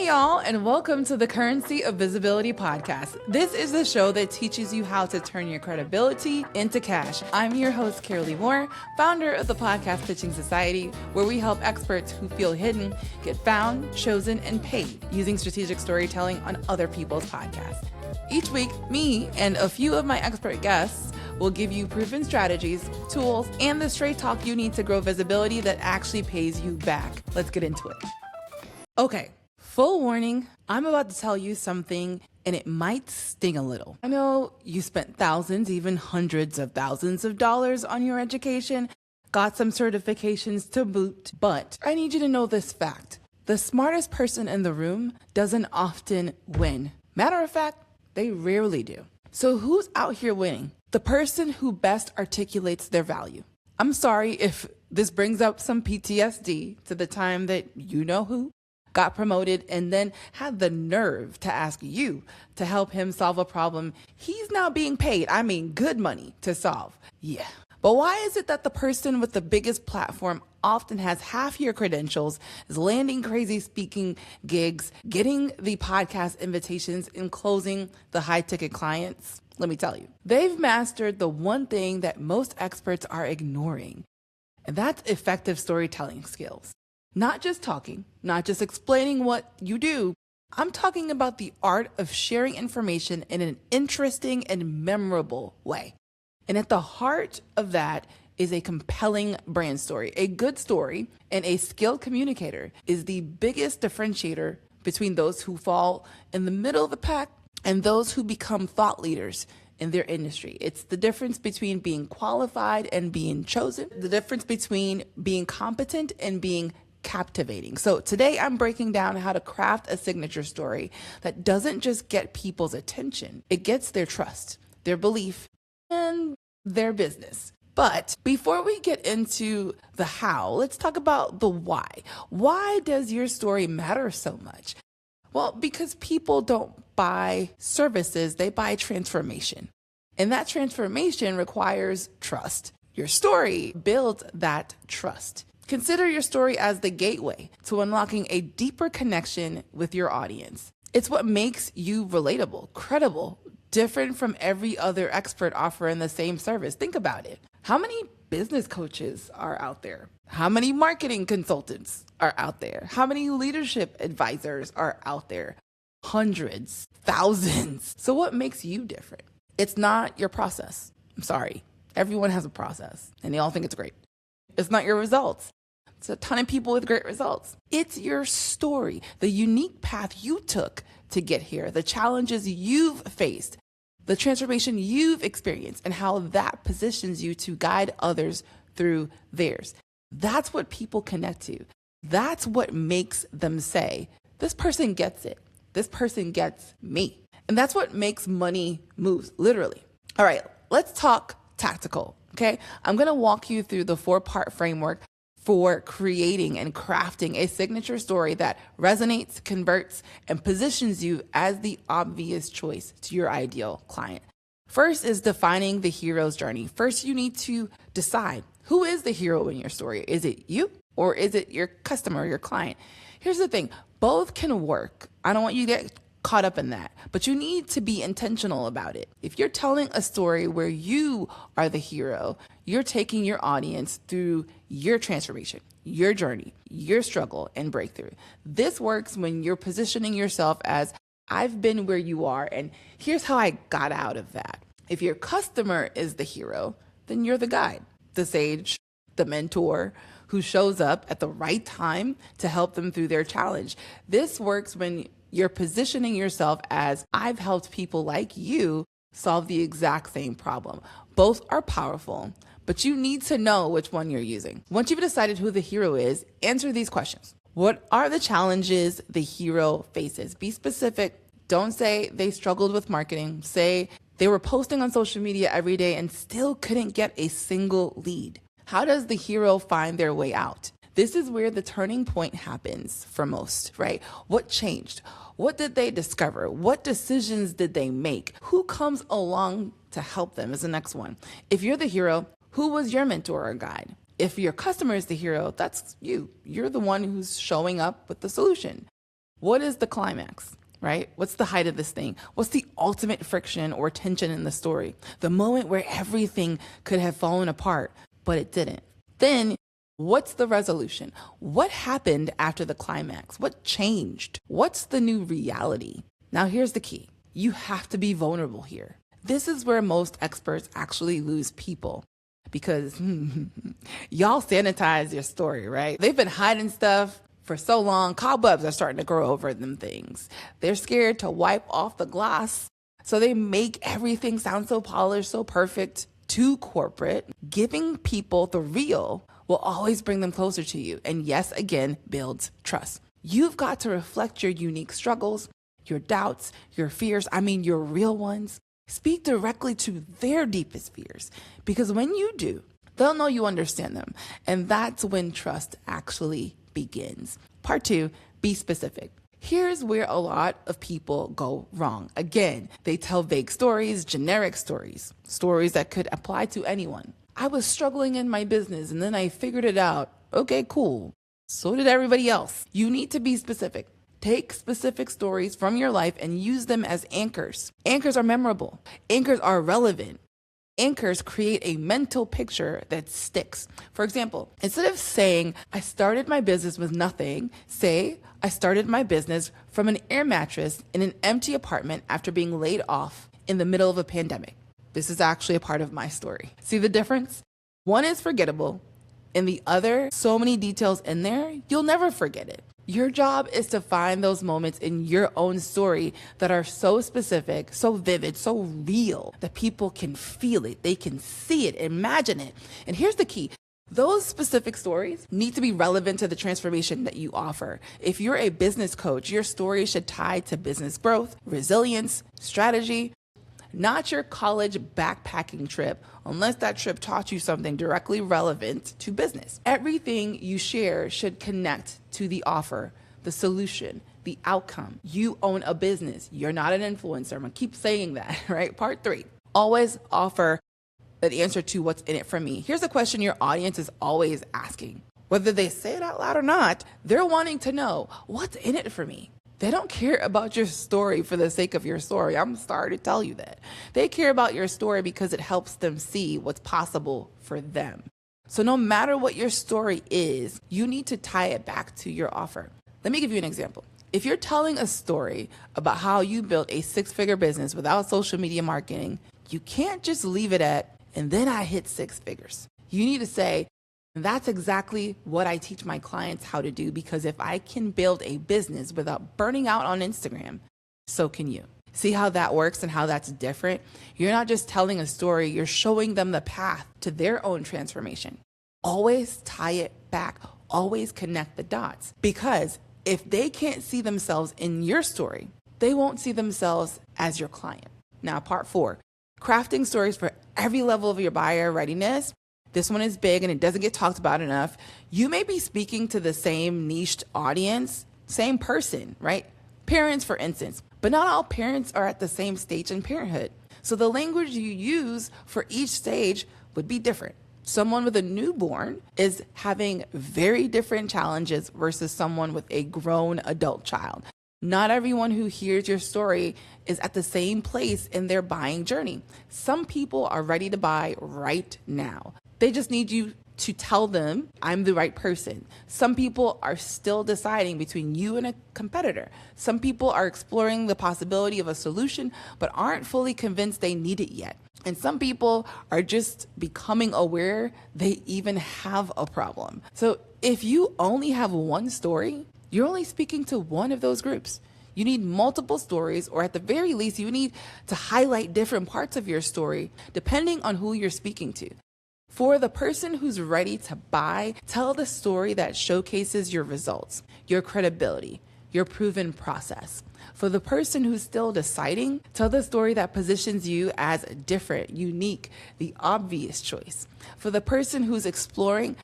y'all, and welcome to the Currency of Visibility podcast. This is the show that teaches you how to turn your credibility into cash. I'm your host, Carolee Moore, founder of the Podcast Pitching Society, where we help experts who feel hidden get found, chosen, and paid using strategic storytelling on other people's podcasts. Each week, me and a few of my expert guests will give you proven strategies, tools, and the straight talk you need to grow visibility that actually pays you back. Let's get into it. Okay. Full warning, I'm about to tell you something and it might sting a little. I know you spent thousands, even hundreds of thousands of dollars on your education, got some certifications to boot, but I need you to know this fact. The smartest person in the room doesn't often win. Matter of fact, they rarely do. So who's out here winning? The person who best articulates their value. I'm sorry if this brings up some PTSD to the time that you know who got promoted and then had the nerve to ask you to help him solve a problem he's now being paid, good money to solve. Yeah. But why is it that the person with the biggest platform often has half your credentials, is landing crazy speaking gigs, getting the podcast invitations, and closing the high-ticket clients? Let me tell you, they've mastered the one thing that most experts are ignoring, and that's effective storytelling skills. Not just talking, not just explaining what you do. I'm talking about the art of sharing information in an interesting and memorable way. And at the heart of that is a compelling brand story. A good story and a skilled communicator is the biggest differentiator between those who fall in the middle of the pack and those who become thought leaders in their industry. It's the difference between being qualified and being chosen, the difference between being competent and being captivating. So today I'm breaking down how to craft a signature story that doesn't just get people's attention, it gets their trust, their belief, and their business. But before we get into the how, let's talk about the why. Why does your story matter so much? Well, because people don't buy services, they buy transformation. And that transformation requires trust. Your story builds that trust. Consider your story as the gateway to unlocking a deeper connection with your audience. It's what makes you relatable, credible, different from every other expert offering the same service. Think about it. How many business coaches are out there? How many marketing consultants are out there? How many leadership advisors are out there? Hundreds, thousands. So what makes you different? It's not your process. I'm sorry. Everyone has a process and they all think it's great. It's not your results. It's a ton of people with great results. It's your story, the unique path you took to get here, the challenges you've faced, the transformation you've experienced, and how that positions you to guide others through theirs. That's what people connect to. That's what makes them say, this person gets it. This person gets me. And that's what makes money move, literally. All right, let's talk tactical, okay? I'm gonna walk you through the 4-part framework for creating and crafting a signature story that resonates, converts, and positions you as the obvious choice to your ideal client. First is defining the hero's journey. First, you need to decide, who is the hero in your story? Is it you or is it your customer, your client? Here's the thing, both can work. I don't want you to get caught up in that, but you need to be intentional about it. If you're telling a story where you are the hero, you're taking your audience through your transformation, your journey, your struggle and breakthrough. This works when you're positioning yourself as, I've been where you are and here's how I got out of that. If your customer is the hero, then you're the guide, the sage, the mentor who shows up at the right time to help them through their challenge. This works when you're positioning yourself as, I've helped people like you solve the exact same problem. Both are powerful, but you need to know which one you're using. Once you've decided who the hero is, answer these questions. What are the challenges the hero faces? Be specific. Don't say they struggled with marketing. Say they were posting on social media every day and still couldn't get a single lead. How does the hero find their way out? This is where the turning point happens for most, right? What changed? What did they discover? What decisions did they make? Who comes along to help them is the next one. If you're the hero, who was your mentor or guide? If your customer is the hero, that's you. You're the one who's showing up with the solution. What is the climax, right? What's the height of this thing? What's the ultimate friction or tension in the story? The moment where everything could have fallen apart, but it didn't. Then what's the resolution? What happened after the climax? What changed? What's the new reality? Now here's the key. You have to be vulnerable here. This is where most experts actually lose people because y'all sanitize your story, right? They've been hiding stuff for so long. Cobwebs are starting to grow over them things. They're scared to wipe off the gloss. So they make everything sound so polished, so perfect, too corporate. Giving people the real will always bring them closer to you. And yes, again, builds trust. You've got to reflect your unique struggles, your doubts, your fears, your real ones. Speak directly to their deepest fears, because when you do, they'll know you understand them. And that's when trust actually begins. Part 2, be specific. Here's where a lot of people go wrong. Again, they tell vague stories, generic stories, stories that could apply to anyone. I was struggling in my business and then I figured it out. Okay, cool. So did everybody else. You need to be specific. Take specific stories from your life and use them as anchors. Anchors are memorable. Anchors are relevant. Anchors create a mental picture that sticks. For example, instead of saying, I started my business with nothing, say, I started my business from an air mattress in an empty apartment after being laid off in the middle of a pandemic. This is actually a part of my story. See the difference? One is forgettable, and the other, so many details in there, you'll never forget it. Your job is to find those moments in your own story that are so specific, so vivid, so real that people can feel it, they can see it, imagine it. And here's the key. Those specific stories need to be relevant to the transformation that you offer. If you're a business coach, your story should tie to business growth, resilience, strategy, not your college backpacking trip, unless that trip taught you something directly relevant to business. Everything you share should connect to the offer, the solution, the outcome. You own a business. You're not an influencer. I'm gonna keep saying that, right? Part 3, always offer an answer to what's in it for me. Here's a question your audience is always asking. Whether they say it out loud or not, they're wanting to know, what's in it for me? They don't care about your story for the sake of your story. I'm sorry to tell you that. They care about your story because it helps them see what's possible for them. So no matter what your story is, you need to tie it back to your offer. Let me give you an example. If you're telling a story about how you built a 6-figure business without social media marketing, you can't just leave it at, and then I hit 6 figures. You need to say, that's exactly what I teach my clients how to do, because if I can build a business without burning out on Instagram, so can you. See how that works and how that's different? You're not just telling a story, you're showing them the path to their own transformation. Always tie it back, always connect the dots, because if they can't see themselves in your story, they won't see themselves as your client. Now, part 4, crafting stories for every level of your buyer readiness. This one is big and it doesn't get talked about enough. You may be speaking to the same niched audience, same person, right? Parents, for instance, but not all parents are at the same stage in parenthood. So the language you use for each stage would be different. Someone with a newborn is having very different challenges versus someone with a grown adult child. Not everyone who hears your story is at the same place in their buying journey. Some people are ready to buy right now. They just need you to tell them, I'm the right person. Some people are still deciding between you and a competitor. Some people are exploring the possibility of a solution, but aren't fully convinced they need it yet. And some people are just becoming aware they even have a problem. So if you only have one story, you're only speaking to one of those groups. You need multiple stories, or at the very least, you need to highlight different parts of your story depending on who you're speaking to. For the person who's ready to buy, tell the story that showcases your results, your credibility, your proven process. For the person who's still deciding, tell the story that positions you as different, unique, the obvious choice. For the person who's exploring,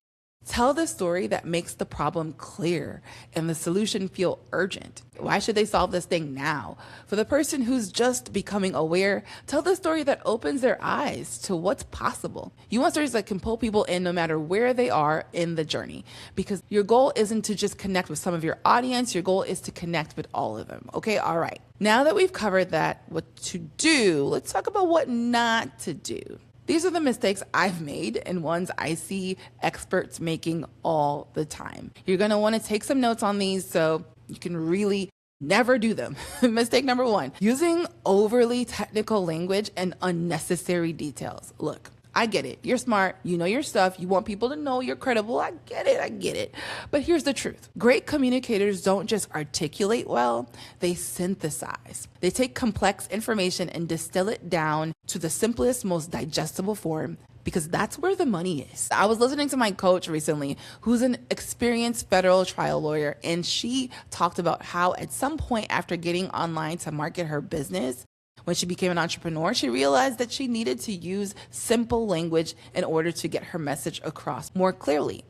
Tell the story that makes the problem clear and the solution feel urgent. Why should they solve this thing now? For the person who's just becoming aware, tell the story that opens their eyes to what's possible. You want stories that can pull people in no matter where they are in the journey, because your goal isn't to just connect with some of your audience. Your goal is to connect with all of them. Okay, all right. Now that we've covered that, what to do, let's talk about what not to do. These are the mistakes I've made and ones I see experts making all the time. You're going to want to take some notes on these so you can really never do them. Mistake number 1, using overly technical language and unnecessary details. Look, I get it. You're smart. You know your stuff. You want people to know you're credible. I get it. But here's the truth. Great communicators don't just articulate well, they synthesize. They take complex information and distill it down to the simplest, most digestible form, because that's where the money is. I was listening to my coach recently, who's an experienced federal trial lawyer, and she talked about how at some point after getting online to market her business, when she became an entrepreneur, she realized that she needed to use simple language in order to get her message across more clearly.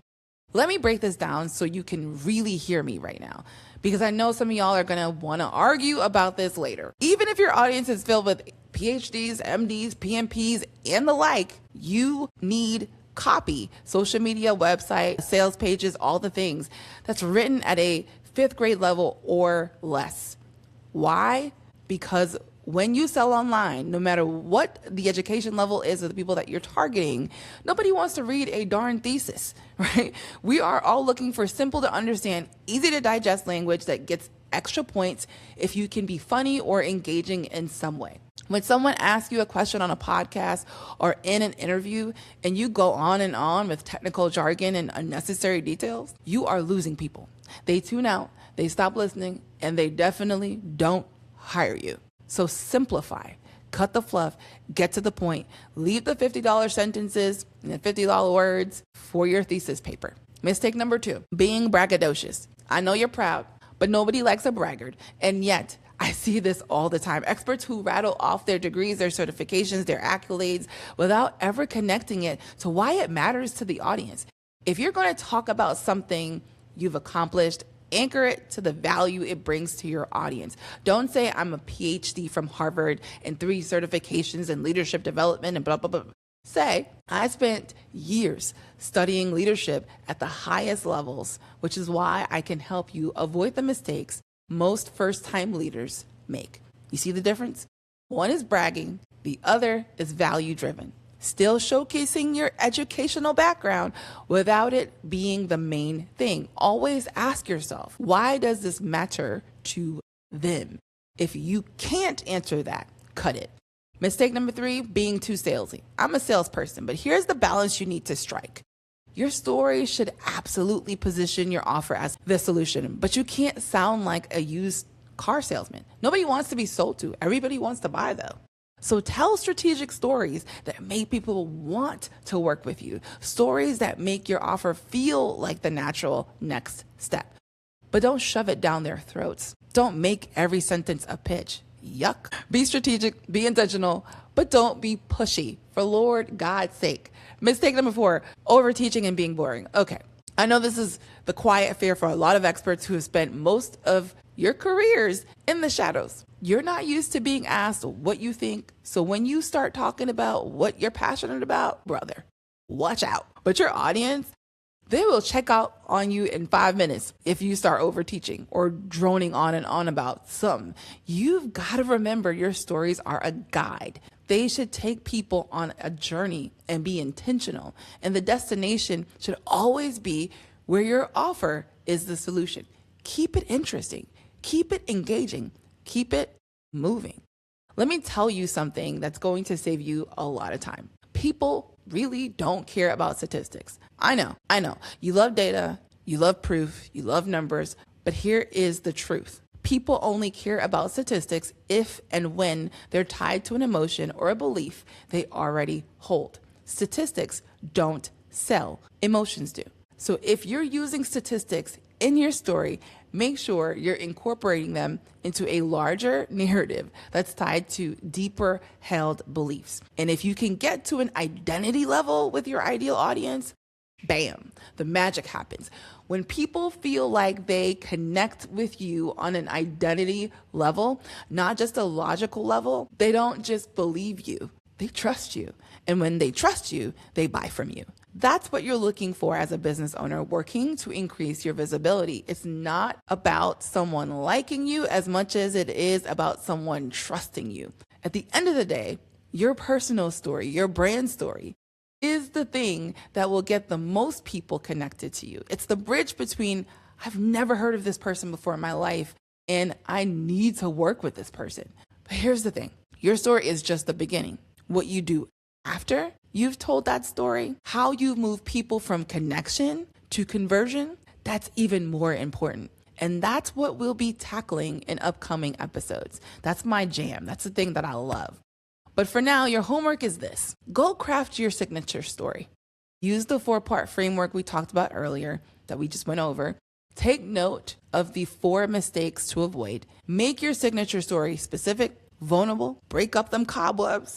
Let me break this down so you can really hear me right now, because I know some of y'all are gonna wanna argue about this later. Even if your audience is filled with PhDs, MDs, PMPs, and the like, you need copy, social media, website, sales pages, all the things that's written at a 5th grade level or less. Why? Because when you sell online, no matter what the education level is of the people that you're targeting, nobody wants to read a darn thesis, right? We are all looking for simple to understand, easy to digest language that gets extra points if you can be funny or engaging in some way. When someone asks you a question on a podcast or in an interview and you go on with technical jargon and unnecessary details, you are losing people. They tune out, they stop listening, and they definitely don't hire you. So simplify, cut the fluff, get to the point, leave the $50 sentences and the $50 words for your thesis paper. Mistake number 2, being braggadocious. I know you're proud, but nobody likes a braggart. And yet I see this all the time. Experts who rattle off their degrees, their certifications, their accolades without ever connecting it to why it matters to the audience. If you're going to talk about something you've accomplished, anchor it to the value it brings to your audience. Don't say I'm a PhD from Harvard and 3 certifications in leadership development and blah, blah, blah. Say, I spent years studying leadership at the highest levels, which is why I can help you avoid the mistakes most first-time leaders make. You see the difference? One is bragging, the other is value-driven. Still showcasing your educational background without it being the main thing. Always ask yourself, why does this matter to them? If you can't answer that, cut it. Mistake number 3, being too salesy. I'm a salesperson, but here's the balance you need to strike. Your story should absolutely position your offer as the solution, but you can't sound like a used car salesman. Nobody wants to be sold to. Everybody wants to buy though. So tell strategic stories that make people want to work with you. Stories that make your offer feel like the natural next step. But don't shove it down their throats. Don't make every sentence a pitch. Yuck. Be strategic, be intentional, but don't be pushy, for Lord God's sake. Mistake number 4, overteaching and being boring. Okay, I know this is the quiet fear for a lot of experts who have spent most of your careers in the shadows. You're not used to being asked what you think. So when you start talking about what you're passionate about, brother, watch out. But your audience, they will check out on you in 5 minutes if you start overteaching or droning on and on about something. You've got to remember your stories are a guide. They should take people on a journey and be intentional. And the destination should always be where your offer is the solution. Keep it interesting. Keep it engaging. Keep it moving. Let me tell you something that's going to save you a lot of time. People really don't care about statistics. I know. You love data, you love proof, you love numbers, but here is the truth. People only care about statistics if and when they're tied to an emotion or a belief they already hold. Statistics don't sell, emotions do. So if you're using statistics in your story, make sure you're incorporating them into a larger narrative that's tied to deeper held beliefs. And if you can get to an identity level with your ideal audience, bam, the magic happens. When people feel like they connect with you on an identity level, not just a logical level, they don't just believe you, they trust you. And when they trust you, they buy from you. That's what you're looking for as a business owner working to increase your visibility. It's not about someone liking you as much as it is about someone trusting you. At the end of the day, your personal story, your brand story, is the thing that will get the most people connected to you. It's the bridge between, I've never heard of this person before in my life, and I need to work with this person. But here's the thing. Your story is just the beginning. What you do after you've told that story, how you move people from connection to conversion, that's even more important. And that's what we'll be tackling in upcoming episodes. That's my jam. That's the thing that I love. But for now, your homework is this. Go craft your signature story. Use the 4-part framework we talked about earlier that we just went over. Take note of the 4 mistakes to avoid. Make your signature story specific, vulnerable, break up them cobwebs,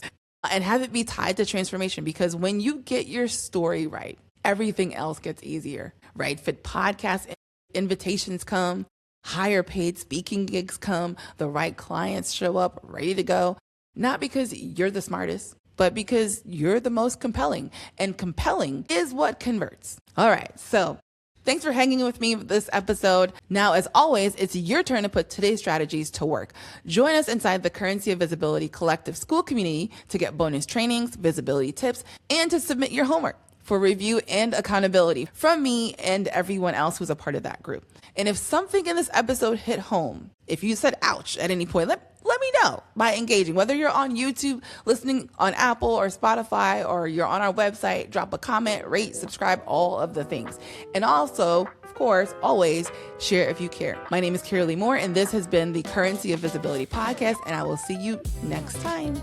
and have it be tied to transformation. Because when you get your story right, everything else gets easier. Right fit podcast invitations come, higher paid speaking gigs come, the right clients show up ready to go. Not because you're the smartest, but because you're the most compelling. And compelling is what converts. All right, so thanks for hanging with me this episode. Now, as always, it's your turn to put today's strategies to work. Join us inside the Currency of Visibility Collective School community to get bonus trainings, visibility tips, and to submit your homework for review and accountability from me and everyone else who's a part of that group. And if something in this episode hit home, if you said ouch at any point, let me know by engaging. Whether you're on YouTube, listening on Apple or Spotify, or you're on our website, drop a comment, rate, subscribe, all of the things. And also, of course, always share if you care. My name is Carolee Moore, and this has been the Currency of Visibility podcast, and I will see you next time.